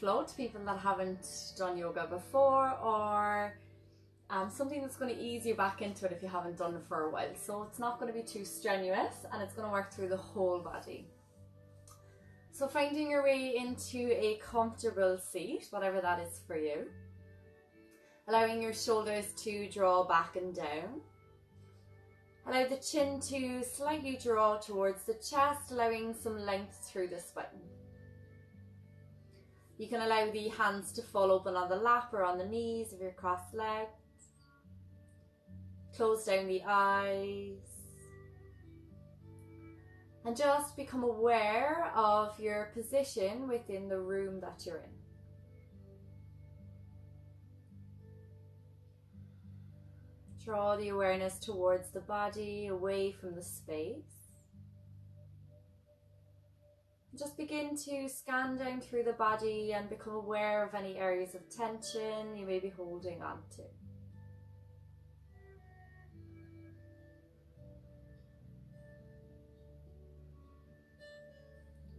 flow to people that haven't done yoga before, or something that's going to ease you back into it if you haven't done it for a while. So it's not going to be too strenuous, and it's going to work through the whole body. So finding your way into a comfortable seat, whatever that is for you. Allowing your shoulders to draw back and down. Allow the chin to slightly draw towards the chest, allowing some length through the spine. You can allow the hands to fall open on the lap or on the knees of your crossed legs. Close down the eyes. And just become aware of your position within the room that you're in. Draw the awareness towards the body, away from the space. Just begin to scan down through the body and become aware of any areas of tension you may be holding on to.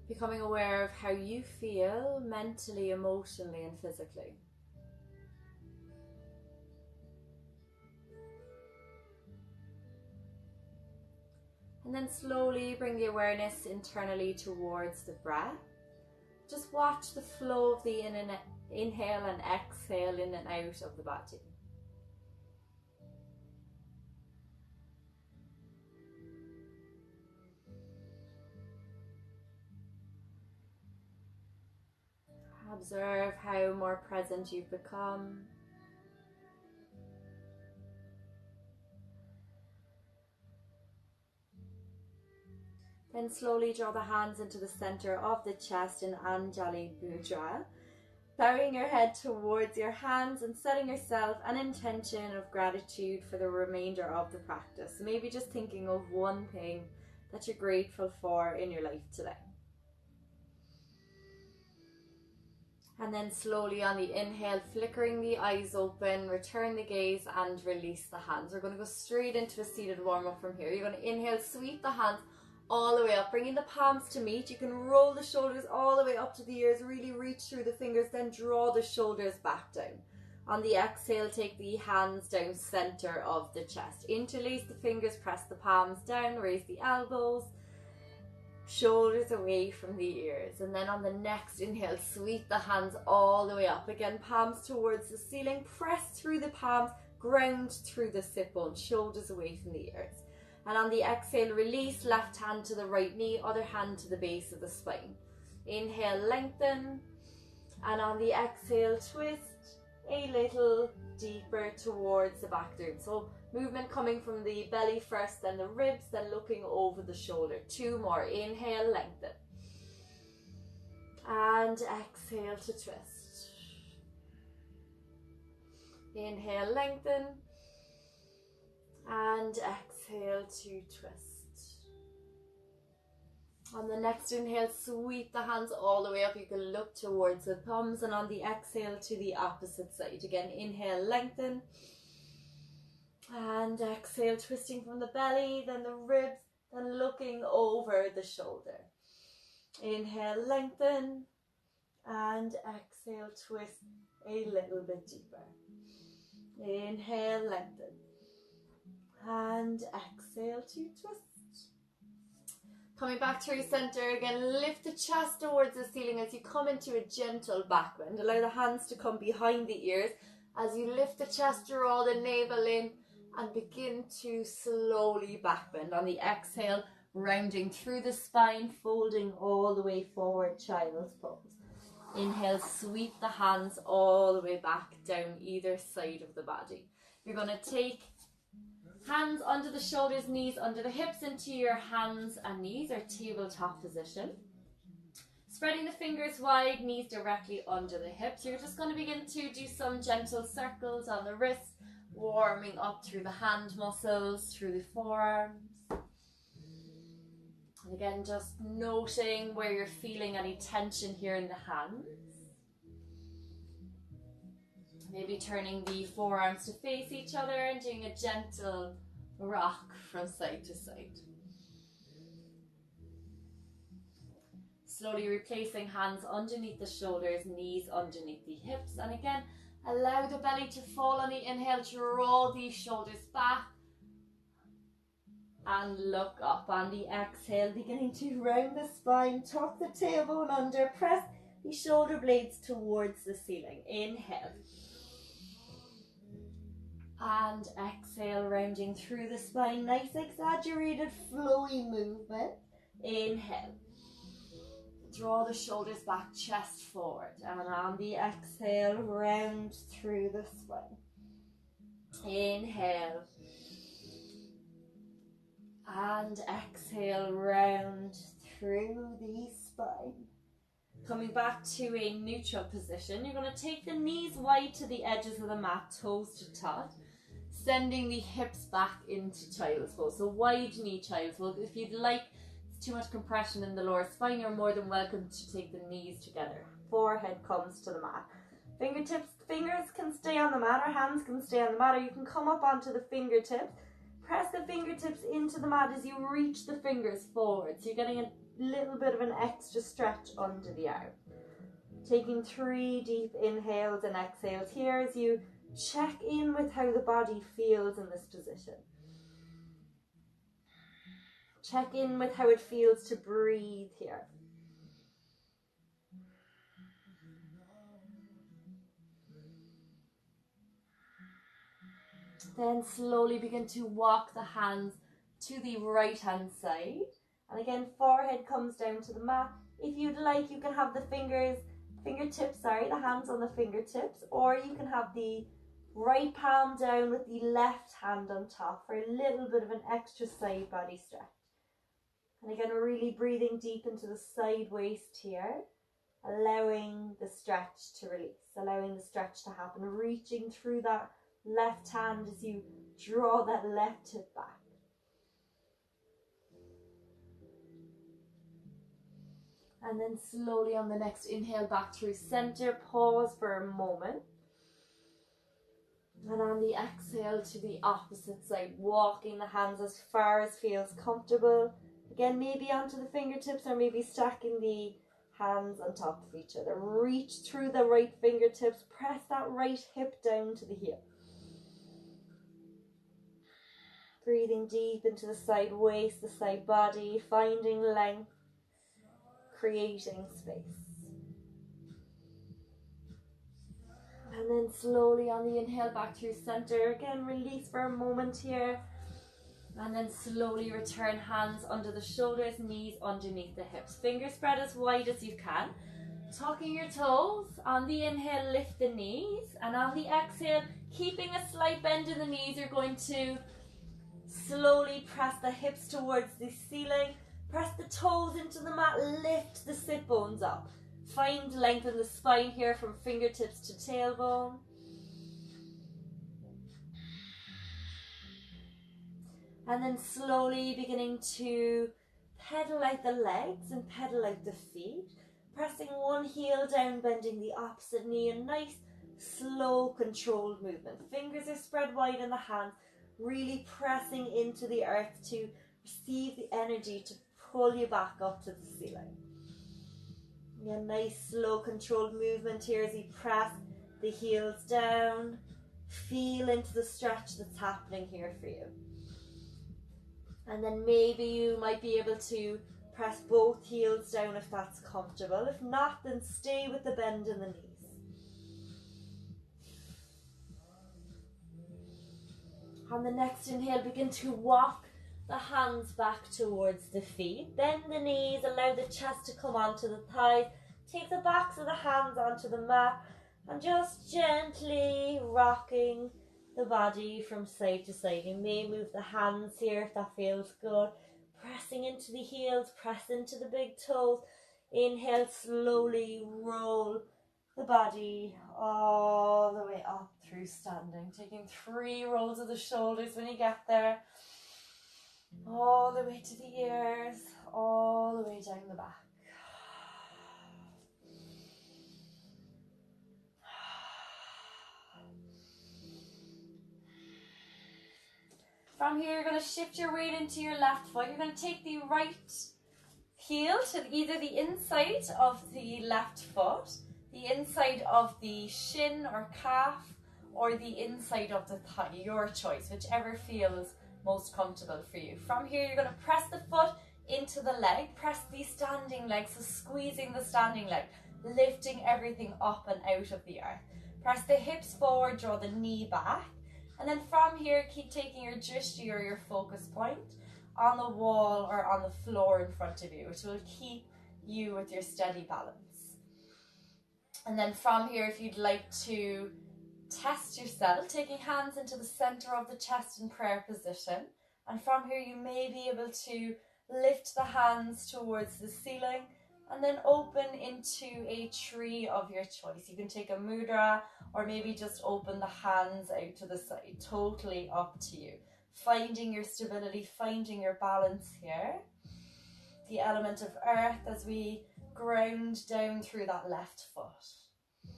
Becoming aware of how you feel mentally, emotionally, and physically. And then slowly bring the awareness internally towards the breath. Just watch the flow of the inhale and exhale in and out of the body. Observe how more present you've become. Then slowly draw the hands into the center of the chest in Anjali Mudra, bowing your head towards your hands and setting yourself an intention of gratitude for the remainder of the practice. Maybe just thinking of one thing that you're grateful for in your life today. And then slowly on the inhale, flickering the eyes open, return the gaze and release the hands. We're going to go straight into a seated warm-up from here. You're going to inhale, sweep the hands all the way up, bringing the palms to meet. You can roll the shoulders all the way up to the ears, really reach through the fingers, then draw the shoulders back down. On the exhale, take the hands down center of the chest. Interlace the fingers, press the palms down, raise the elbows, shoulders away from the ears. And then on the next inhale, sweep the hands all the way up. Again, palms towards the ceiling, press through the palms, ground through the sit bone, shoulders away from the ears. And on the exhale, release, left hand to the right knee, other hand to the base of the spine. Inhale, lengthen. And on the exhale, twist a little deeper towards the back down. So movement coming from the belly first, then the ribs, then looking over the shoulder. 2 more. Inhale, lengthen. And exhale to twist. Inhale, lengthen. And exhale to twist. On the next inhale, sweep the hands all the way up. You can look towards the thumbs, and on the exhale to the opposite side. Again, inhale, lengthen. And exhale, twisting from the belly, then the ribs, then looking over the shoulder. Inhale, lengthen. And exhale, twist a little bit deeper. Inhale, lengthen. And exhale to twist. Coming back to your center again, lift the chest towards the ceiling as you come into a gentle back bend. Allow the hands to come behind the ears. As you lift the chest, draw the navel in and begin to slowly back bend. On the exhale, rounding through the spine, folding all the way forward, child's pose. Inhale, sweep the hands all the way back down either side of the body. You're going to take hands under the shoulders, knees under the hips, into your hands and knees or tabletop position. Spreading the fingers wide, knees directly under the hips. You're just going to begin to do some gentle circles on the wrists, warming up through the hand muscles, through the forearms. And again, just noting where you're feeling any tension here in the hands. Maybe turning the forearms to face each other and doing a gentle rock from side to side. Slowly replacing hands underneath the shoulders, knees underneath the hips. And again, allow the belly to fall on the inhale, draw these shoulders back. And look up on the exhale, beginning to round the spine, tuck the tailbone under, press the shoulder blades towards the ceiling. Inhale. And exhale, rounding through the spine. Nice exaggerated flowy movement. Inhale. Draw the shoulders back, chest forward. And on the exhale, round through the spine. Inhale. And exhale, round through the spine. Coming back to a neutral position, you're going to take the knees wide to the edges of the mat, toes to touch, sending the hips back into child's pose. So wide knee child's pose. If you'd like too much compression in the lower spine, you're more than welcome to take the knees together. Forehead comes to the mat. Fingers can stay on the mat, or hands can stay on the mat, or you can come up onto the fingertips. Press the fingertips into the mat as you reach the fingers forward. So you're getting a little bit of an extra stretch under the arm. Taking 3 deep inhales and exhales here as you check in with how the body feels in this position. Check in with how it feels to breathe here. Then slowly begin to walk the hands to the right hand side. And again, forehead comes down to the mat. If you'd like, you can have the the hands on the fingertips, or you can have the right palm down with the left hand on top for a little bit of an extra side body stretch. And again, we're really breathing deep into the side waist here, allowing the stretch to release, allowing the stretch to happen, reaching through that left hand as you draw that left hip back. And then slowly on the next inhale back through center, pause for a moment. And on the exhale to the opposite side, walking the hands as far as feels comfortable. Again, maybe onto the fingertips, or maybe stacking the hands on top of each other. Reach through the right fingertips, press that right hip down to the heel. Breathing deep into the side waist, the side body, finding length, creating space. And then slowly on the inhale back through center. Again, release for a moment here. And then slowly return hands under the shoulders, knees underneath the hips. Fingers spread as wide as you can. Tucking your toes. On the inhale, lift the knees. And on the exhale, keeping a slight bend in the knees, you're going to slowly press the hips towards the ceiling. Press the toes into the mat, lift the sit bones up. Find length in the spine here from fingertips to tailbone. And then slowly beginning to pedal out the legs and pedal out the feet. Pressing one heel down, bending the opposite knee. A nice, slow, controlled movement. Fingers are spread wide in the hands. Really pressing into the earth to receive the energy to pull you back up to the ceiling. A nice slow controlled movement here as you press the heels down. Feel into the stretch that's happening here for you. And then maybe you might be able to press both heels down if that's comfortable. If not, then stay with the bend in the knees. On the next inhale, begin to walk the hands back towards the feet. Bend the knees, allow the chest to come onto the thighs. Take the backs of the hands onto the mat and just gently rocking the body from side to side. You may move the hands here if that feels good. Pressing into the heels, press into the big toes. Inhale, slowly roll the body all the way up through standing. Taking 3 rolls of the shoulders when you get there. All the way to the ears, all the way down the back. From here, you're going to shift your weight into your left foot. You're going to take the right heel to either the inside of the left foot, the inside of the shin or calf, or the inside of the thigh, your choice, whichever feels most comfortable for you. From here, you're going to press the foot into the leg, press the standing leg, so squeezing the standing leg, lifting everything up and out of the earth. Press the hips forward, draw the knee back, and then from here, keep taking your drishti or your focus point on the wall or on the floor in front of you, which will keep you with your steady balance. And then from here, if you'd like to test yourself, taking hands into the center of the chest in prayer position, and from here you may be able to lift the hands towards the ceiling and then open into a tree of your choice. You can take a mudra or maybe just open the hands out to the side, totally up to you. Finding your stability, finding your balance here. The element of earth as we ground down through that left foot.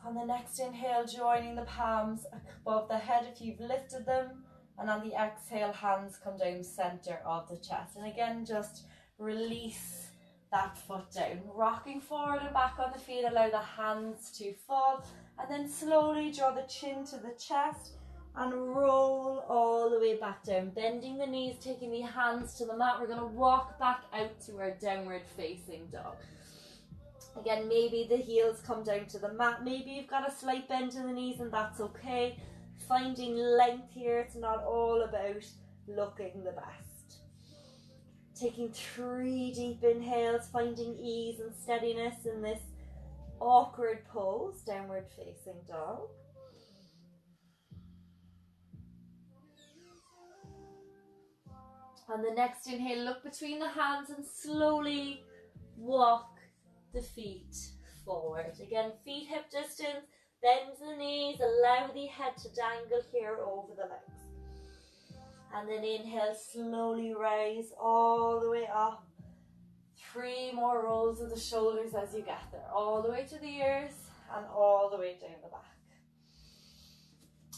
On the next inhale, joining the palms above the head if you've lifted them. And on the exhale, hands come down center of the chest. And again, just release that foot down. Rocking forward and back on the feet, allow the hands to fall. And then slowly draw the chin to the chest and roll all the way back down. Bending the knees, taking the hands to the mat. We're going to walk back out to our downward facing dog. Again, maybe the heels come down to the mat. Maybe you've got a slight bend in the knees and that's okay. Finding length here. It's not all about looking the best. Taking 3 deep inhales, finding ease and steadiness in this awkward pose, downward facing dog. On the next inhale, look between the hands and slowly walk the feet forward. Again, feet hip distance, bend the knees, allow the head to dangle here over the legs. And then inhale, slowly rise all the way up. 3 more rolls of the shoulders as you get there, all the way to the ears and all the way down the back.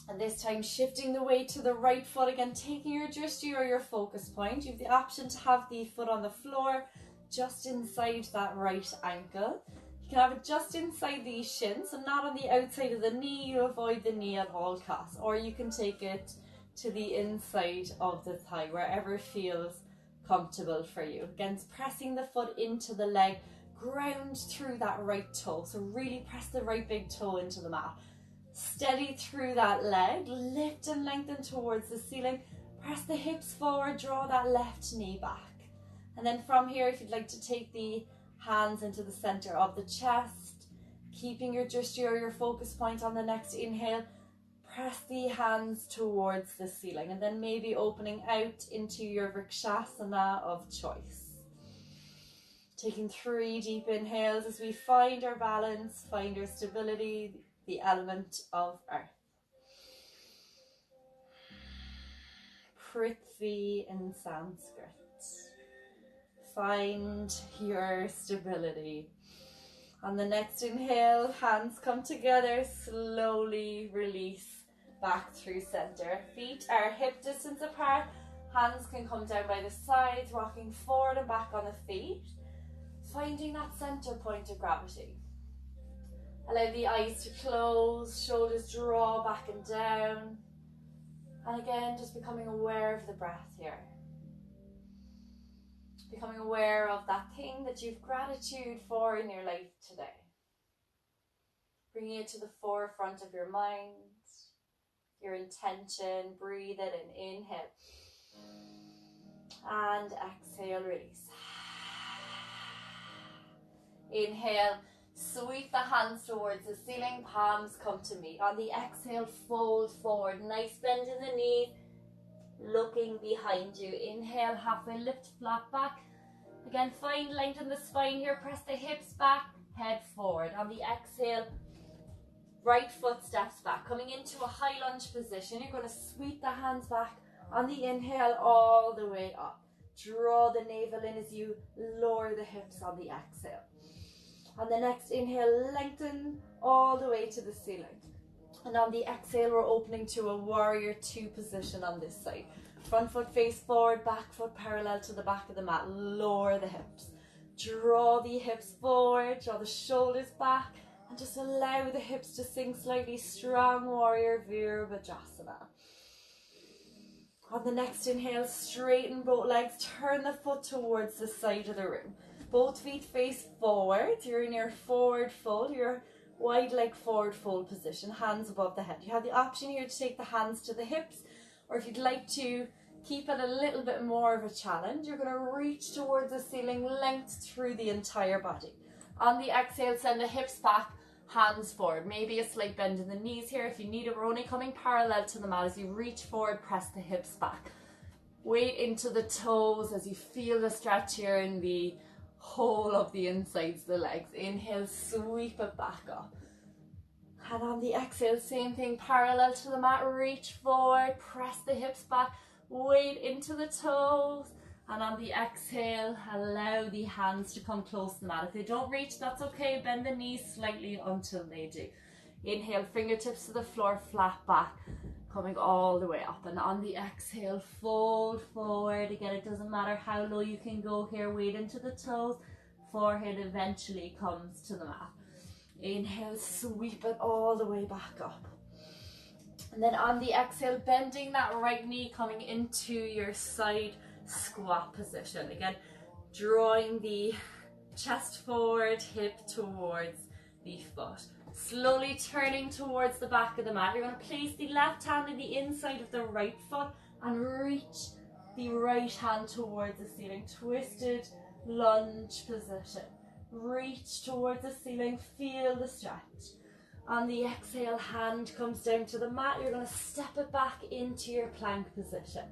And this time shifting the weight to the right foot, again taking your drishti or your focus point. You have the option to have the foot on the floor just inside that right ankle. You can have it just inside the shin, so not on the outside of the knee. You avoid the knee at all costs. Or you can take it to the inside of the thigh, wherever feels comfortable for you. Again, pressing the foot into the leg, ground through that right toe. So really press the right big toe into the mat. Steady through that leg, lift and lengthen towards the ceiling. Press the hips forward, draw that left knee back. And then from here, if you'd like to take the hands into the center of the chest, keeping your drishti or your focus point on the next inhale, press the hands towards the ceiling and then maybe opening out into your vrikshasana of choice. Taking 3 deep inhales as we find our balance, find our stability, the element of earth. Prithvi in Sanskrit. Find your stability. On the next inhale, hands come together, slowly release back through center. Feet are hip distance apart, hands can come down by the sides, rocking forward and back on the feet. Finding that center point of gravity. Allow the eyes to close, shoulders draw back and down. And again, just becoming aware of the breath here. Becoming aware of that thing that you've gratitude for in your life today. Bringing it to the forefront of your mind, your intention. Breathe it in, inhale. And exhale, release. Inhale, sweep the hands towards the ceiling, palms come to meet. On the exhale, fold forward, nice bend in the knee. Looking behind you. Inhale, halfway lift, flat back. Again, find length in the spine here. Press the hips back, head forward. On the exhale, right foot steps back. Coming into a high lunge position, you're going to sweep the hands back. On the inhale, all the way up. Draw the navel in as you lower the hips on the exhale. On the next inhale, lengthen all the way to the ceiling. And on the exhale, we're opening to a warrior 2 position on this side. Front foot face forward, back foot parallel to the back of the mat. Lower the hips. Draw the hips forward, draw the shoulders back, and just allow the hips to sink slightly. Strong warrior Virabhadrasana. On the next inhale, straighten both legs, turn the foot towards the side of the room. Both feet face forward. You're in your forward fold, your wide leg forward fold position, hands above the head. You have the option here to take the hands to the hips, or if you'd like to keep it a little bit more of a challenge, you're going to reach towards the ceiling, length through the entire body. On the exhale, send the hips back, hands forward. Maybe a slight bend in the knees here. If you need it, we're only coming parallel to the mat. As you reach forward, press the hips back. Weight into the toes as you feel the stretch here in the whole of the insides of the legs. Inhale, sweep it back up. And on the exhale, same thing, parallel to the mat, reach forward, press the hips back, weight into the toes. And on the exhale, allow the hands to come close to the mat. If they don't reach, that's okay. Bend the knees slightly until they do. Inhale, fingertips to the floor, flat back, coming all the way up. And on the exhale, fold forward. Again, it doesn't matter how low you can go here. Weight into the toes. Forehead eventually comes to the mat. Inhale, sweep it all the way back up. And then on the exhale, bending that right knee, coming into your side squat position. Again, drawing the chest forward, hip towards the foot. Slowly turning towards the back of the mat. You're going to place the left hand on the inside of the right foot and reach the right hand towards the ceiling. Twisted lunge position. Reach towards the ceiling, feel the stretch. On the exhale, hand comes down to the mat. You're going to step it back into your plank position.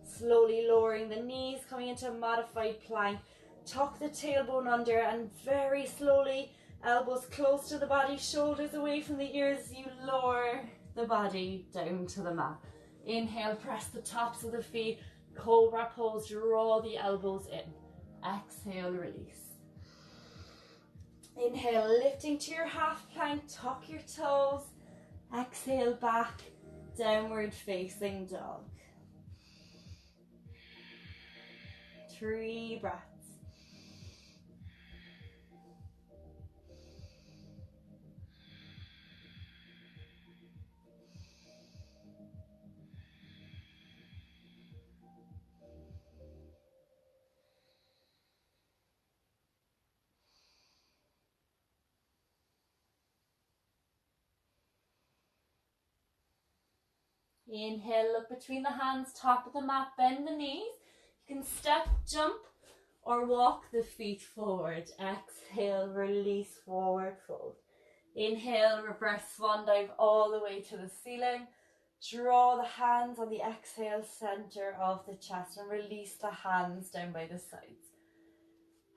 Slowly lowering the knees, coming into a modified plank. Tuck the tailbone under and very slowly, elbows close to the body, shoulders away from the ears. You lower the body down to the mat. Inhale, press the tops of the feet. Cobra pose, draw the elbows in. Exhale, release. Inhale, lifting to your half plank, tuck your toes. Exhale, back, downward facing dog. 3 breaths. Inhale, look between the hands, top of the mat, bend the knees. You can step, jump, or walk the feet forward. Exhale, release, forward fold. Inhale, reverse swan dive all the way to the ceiling. Draw the hands on the exhale, center of the chest, and release the hands down by the sides.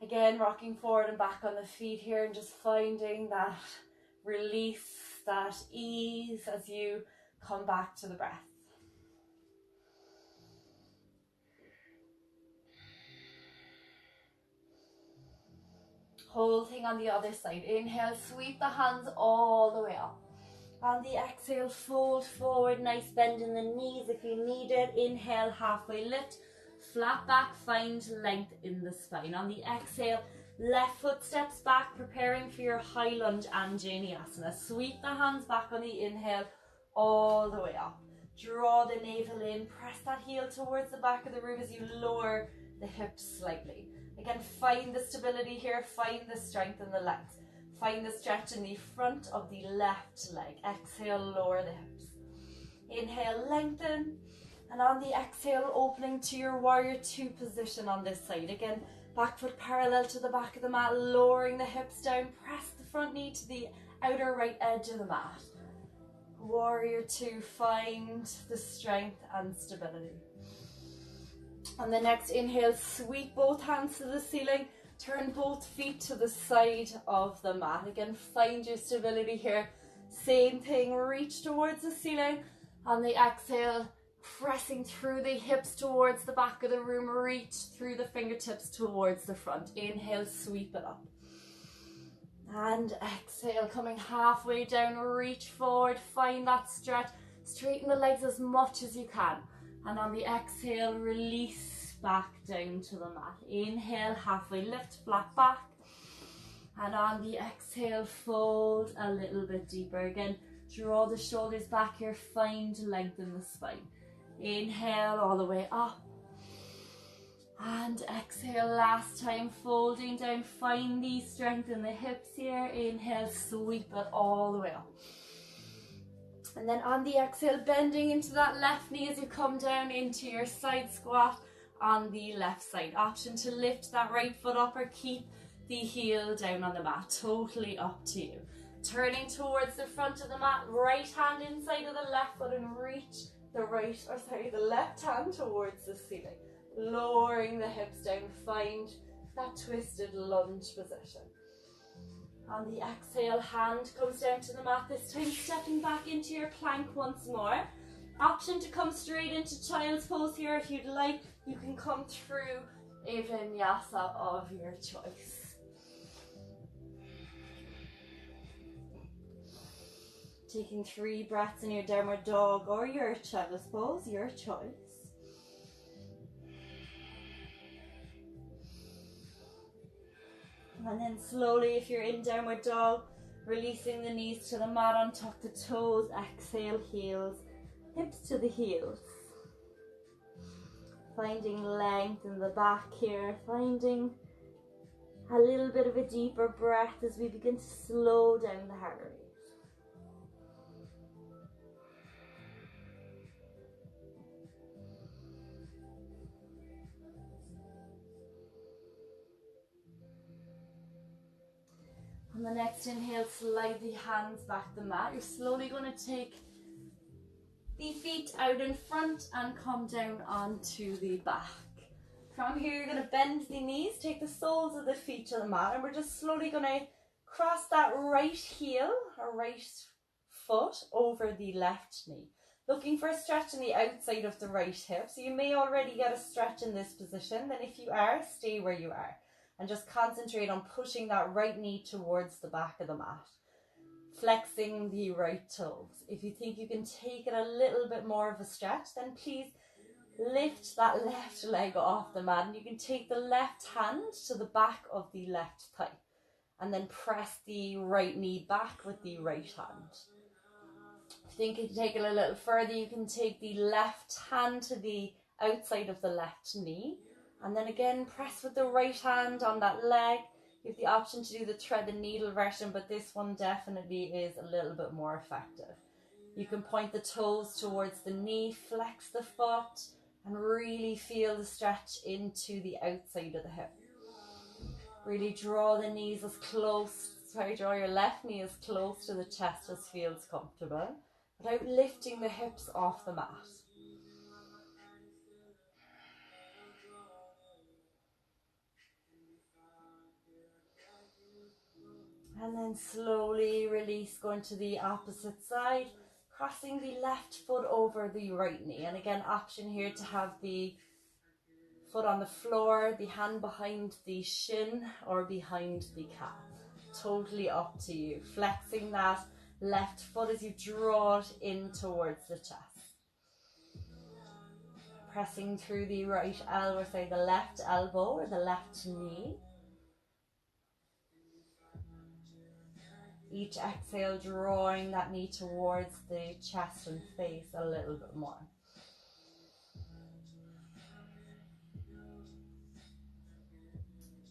Again, rocking forward and back on the feet here and just finding that release, that ease as you come back to the breath. Whole thing on the other side. Inhale, sweep the hands all the way up. On the exhale, fold forward, nice bend in the knees if you need it. Inhale, halfway lift, flat back, find length in the spine. On the exhale, left foot steps back, preparing for your high lunge Anjaneyasana. Sweep the hands back on the inhale, all the way up. Draw the navel in, press that heel towards the back of the room as you lower the hips slightly. Again, find the stability here, find the strength in the legs. Find the stretch in the front of the left leg. Exhale, lower the hips. Inhale, lengthen. And on the exhale, opening to your warrior 2 position on this side. Again, back foot parallel to the back of the mat, lowering the hips down. Press the front knee to the outer right edge of the mat. Warrior 2, find the strength and stability. On the next inhale, sweep both hands to the ceiling. Turn both feet to the side of the mat. Again, find your stability here. Same thing, reach towards the ceiling. On the exhale, pressing through the hips towards the back of the room. Reach through the fingertips towards the front. Inhale, sweep it up. And exhale, coming halfway down, reach forward, find that stretch. Straighten the legs as much as you can. And on the exhale, release back down to the mat. Inhale, halfway lift, flat back. And on the exhale, fold a little bit deeper. Again, draw the shoulders back here, find length in the spine. Inhale all the way up. And exhale, last time, folding down, find the strength in the hips here. Inhale, sweep it all the way up. And then on the exhale, bending into that left knee as you come down into your side squat on the left side. Option to lift that right foot up or keep the heel down on the mat. Totally up to you. Turning towards the front of the mat, right hand inside of the left foot and reach the left hand towards the ceiling. Lowering the hips down, find that twisted lunge position. On the exhale, hand comes down to the mat, this time stepping back into your plank once more. Option to come straight into child's pose here if you'd like. You can come through a vinyasa of your choice. Taking 3 breaths in your downward dog or your child's pose, your choice. And then slowly, if you're in downward dog, releasing the knees to the mat, untuck the toes, exhale, heels, hips to the heels. Finding length in the back here, finding a little bit of a deeper breath as we begin to slow down the heart rate. On the next inhale, slide the hands back the mat. You're slowly going to take the feet out in front and come down onto the back. From here, you're going to bend the knees, take the soles of the feet to the mat, and we're just slowly going to cross that right heel or right foot over the left knee. Looking for a stretch in the outside of the right hip. So you may already get a stretch in this position. Then if you are, stay where you are. And just concentrate on pushing that right knee towards the back of the mat. Flexing the right toes. If you think you can take it a little bit more of a stretch, then please lift that left leg off the mat. And you can take the left hand to the back of the left thigh. And then press the right knee back with the right hand. If you think you can take it a little further, you can take the left hand to the outside of the left knee. And then again, press with the right hand on that leg. You have the option to do the thread and needle version, but this one definitely is a little bit more effective. You can point the toes towards the knee, flex the foot, and really feel the stretch into the outside of the hip. Really draw the knees as close, draw your left knee as close to the chest as feels comfortable, without lifting the hips off the mat. And then slowly release, going to the opposite side, crossing the left foot over the right knee. And again, option here to have the foot on the floor, the hand behind the shin or behind the calf. Totally up to you. Flexing that left foot as you draw it in towards the chest. Pressing through the right elbow, say the left elbow or the left knee. Each exhale, drawing that knee towards the chest and face a little bit more.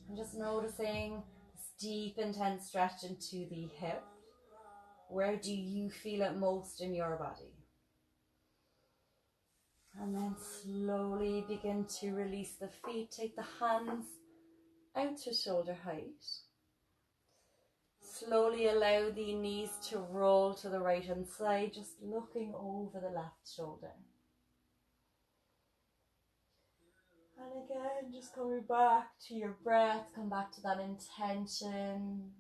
And just noticing this deep, intense stretch into the hip. Where do you feel it most in your body? And then slowly begin to release the feet. Take the hands out to shoulder height. Slowly allow the knees to roll to the right hand side, just looking over the left shoulder. And again, just coming back to your breath, come back to that intention.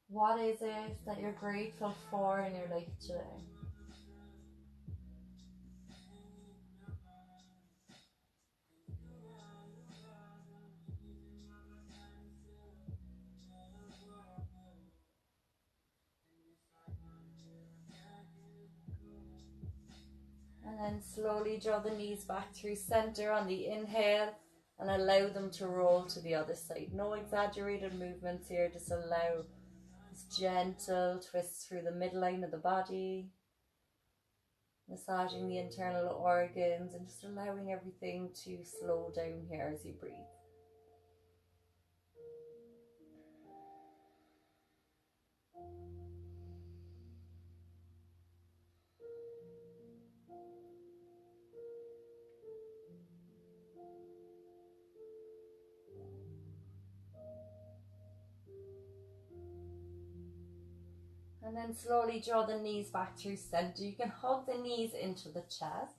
What is it that you're grateful for in your life today? And then then slowly draw the knees back through center on the inhale and allow them to roll to the other side. No exaggerated movements here, just allow this gentle twist through the midline of the body, massaging the internal organs and just allowing everything to slow down here as you breathe. And then slowly draw the knees back through center. You can hug the knees into the chest.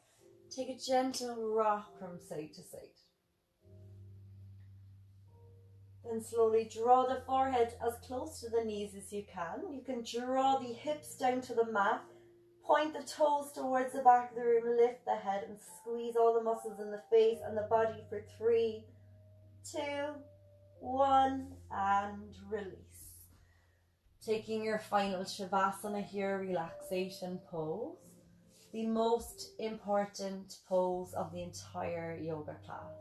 Take a gentle rock from side to side. Then slowly draw the forehead as close to the knees as you can. You can draw the hips down to the mat. Point the toes towards the back of the room. Lift the head and squeeze all the muscles in the face and the body for 3, 2, 1, and release. Taking your final Shavasana here, relaxation pose. The most important pose of the entire yoga class.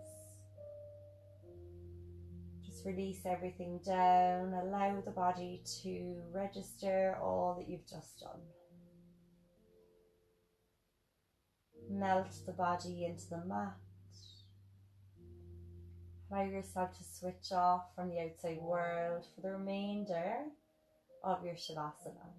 Just release everything down. Allow the body to register all that you've just done. Melt the body into the mat. Allow yourself to switch off from the outside world for the remainder of your Shavasana.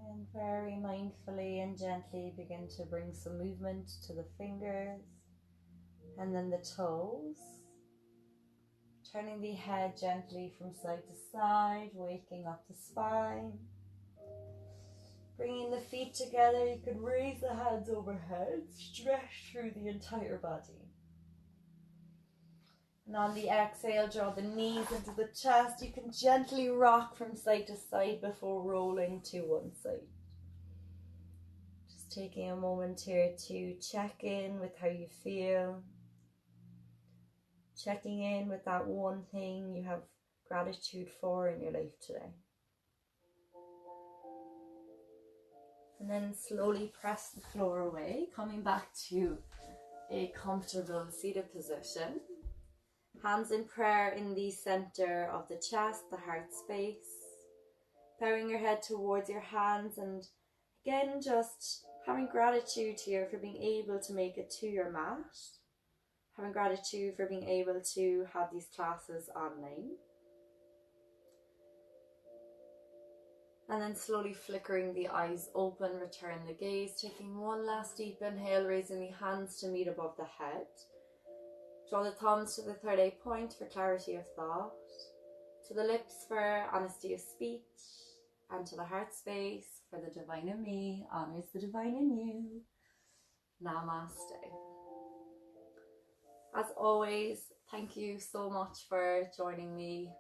And very mindfully and gently begin to bring some movement to the fingers and then the toes. Turning the head gently from side to side, waking up the spine. Bringing the feet together, you can raise the hands overhead, stretch through the entire body. And on the exhale, draw the knees into the chest. You can gently rock from side to side before rolling to one side. Just taking a moment here to check in with how you feel. Checking in with that one thing you have gratitude for in your life today. And then slowly press the floor away, coming back to a comfortable seated position. Hands in prayer in the center of the chest, the heart space. Bowing your head towards your hands and again just having gratitude here for being able to make it to your mat. Having gratitude for being able to have these classes online. And then slowly flickering the eyes open, return the gaze, taking one last deep inhale, raising the hands to meet above the head. Draw the thumbs to the third eye point for clarity of thought, to the lips for honesty of speech, and to the heart space for the divine in me honors the divine in you. Namaste. As always, thank you so much for joining me